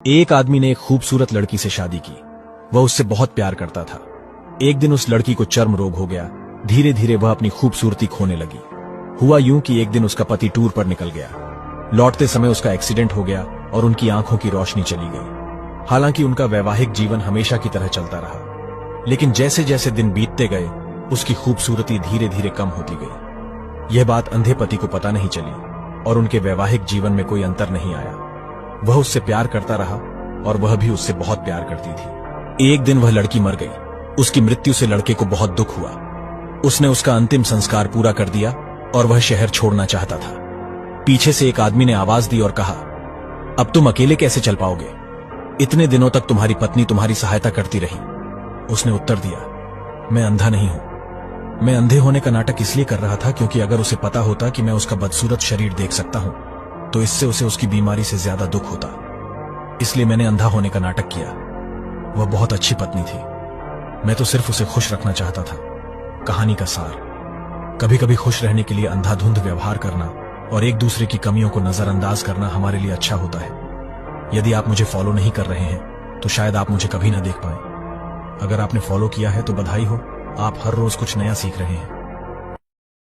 एक आदमी ने एक खूबसूरत लड़की से शादी की। वह उससे बहुत प्यार करता था। एक दिन उस लड़की को चर्म रोग हो गया। धीरे धीरे वह अपनी खूबसूरती खोने लगी। हुआ यूं कि एक दिन उसका पति टूर पर निकल गया। लौटते समय उसका एक्सीडेंट हो गया और उनकी आंखों की रोशनी चली गई। हालांकि उनका वैवाहिक जीवन हमेशा की तरह चलता रहा, लेकिन जैसे जैसे दिन बीतते गए उसकी खूबसूरती धीरे धीरे कम होती गई। यह बात अंधे पति को पता नहीं चली और उनके वैवाहिक जीवन में कोई अंतर नहीं आया। वह उससे प्यार करता रहा और वह भी उससे बहुत प्यार करती थी। एक दिन वह लड़की मर गई। उसकी मृत्यु से लड़के को बहुत दुख हुआ। उसने उसका अंतिम संस्कार पूरा कर दिया और वह शहर छोड़ना चाहता था। पीछे से एक आदमी ने आवाज दी और कहा, अब तुम अकेले कैसे चल पाओगे? इतने दिनों तक तुम्हारी पत्नी तुम्हारी सहायता करती रही। उसने उत्तर दिया, मैं अंधा नहीं हूं। मैं अंधे होने का नाटक इसलिए कर रहा था क्योंकि अगर उसे पता होता कि मैं उसका बदसूरत शरीर देख सकता हूं तो इससे उसे उसकी बीमारी से ज्यादा दुख होता। इसलिए मैंने अंधा होने का नाटक किया। वह बहुत अच्छी पत्नी थी। मैं तो सिर्फ उसे खुश रखना चाहता था। कहानी का सार, कभी कभी खुश रहने के लिए अंधाधुंध व्यवहार करना और एक दूसरे की कमियों को नजरअंदाज करना हमारे लिए अच्छा होता है। यदि आप मुझे फॉलो नहीं कर रहे हैं तो शायद आप मुझे कभी ना देख पाए। अगर आपने फॉलो किया है तो बधाई हो, आप हर रोज कुछ नया सीख रहे हैं।